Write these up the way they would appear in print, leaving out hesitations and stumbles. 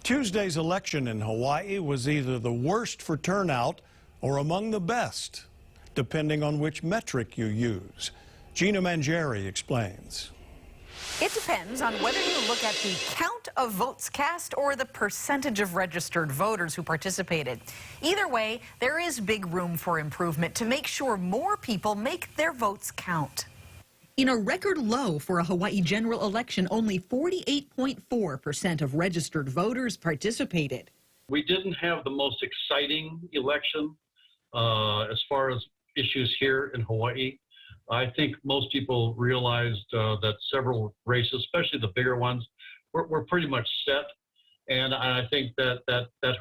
Tuesday's election in Hawaii was either the worst for turnout or among the best, depending on which metric you use. Gina Mangieri explains. It depends on whether you look at the count of votes cast or the percentage of registered voters who participated. Either way, there is big room for improvement to make sure more people make their votes count. In a record low for a Hawaii general election, only 48.4% of registered voters participated. We didn't have the most exciting election as far as issues here in Hawaii. I think most people realized that several races, especially the bigger ones, were pretty much set. And I think that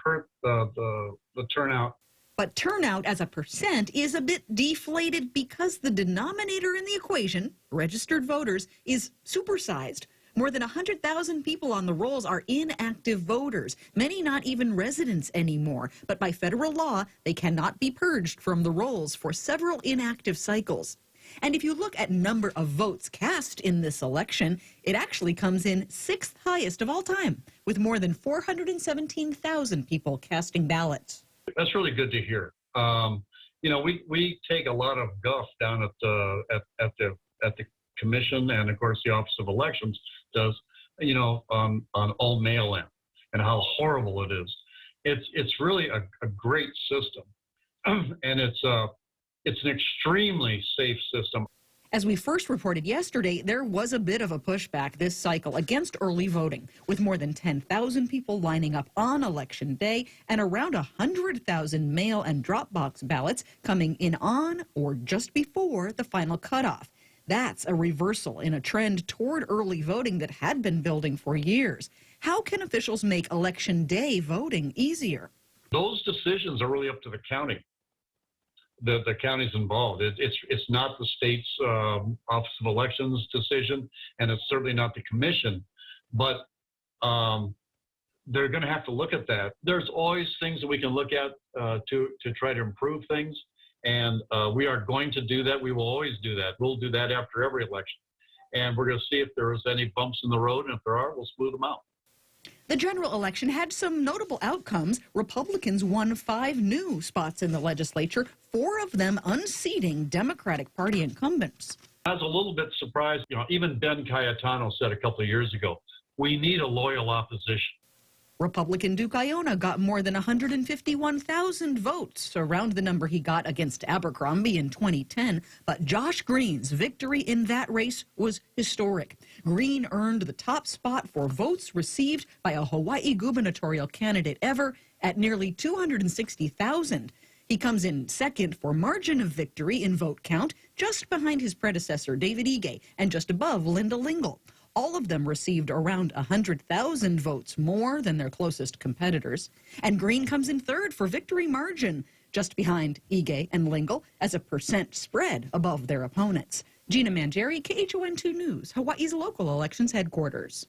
hurt the turnout. But turnout as a percent is a bit deflated because the denominator in the equation, registered voters, is supersized. More than 100,000 people on the rolls are inactive voters, many not even residents anymore. But by federal law, they cannot be purged from the rolls for several inactive cycles. And if you look at number of votes cast in this election, it actually comes in sixth highest of all time, with more than 417,000 people casting ballots. That's really good to hear. You know, we take a lot of guff down at the commission, and of course the Office of Elections does, you know, on all mail-in and how horrible it is. It's really a great system, and it's an extremely safe system. As we first reported yesterday, there was a bit of a pushback this cycle against early voting, with more than 10,000 people lining up on Election Day and around 100,000 mail and drop box ballots coming in on or just before the final cutoff. That's a reversal in a trend toward early voting that had been building for years. How can officials make Election Day voting easier? Those decisions are really up to the county. The county's involved. It's not the state's Office of Elections decision, and it's certainly not the commission. But they're going to have to look at that. There's always things that we can look at to try to improve things, and we are going to do that. We will always do that. We'll do that after every election, and we're going to see if there's any bumps in the road, and if there are, we'll smooth them out. The general election had some notable outcomes. Republicans won 5 new spots in the legislature, 4 of them unseating Democratic Party incumbents. I was a little bit surprised. You know, even Ben Cayetano said a couple of years ago, we need a loyal opposition. Republican Duke Aiona got more than 151,000 votes, around the number he got against Abercrombie in 2010. But Josh Green's victory in that race was historic. Green earned the top spot for votes received by a Hawaii gubernatorial candidate ever at nearly 260,000. He comes in second for margin of victory in vote count, just behind his predecessor, David Ige, and just above Linda Lingle. All of them received around 100,000 votes more than their closest competitors. And Green comes in third for victory margin, just behind Ige and Lingle, as a percent spread above their opponents. Gina Mangieri, KHON2 News, Hawaii's local elections headquarters.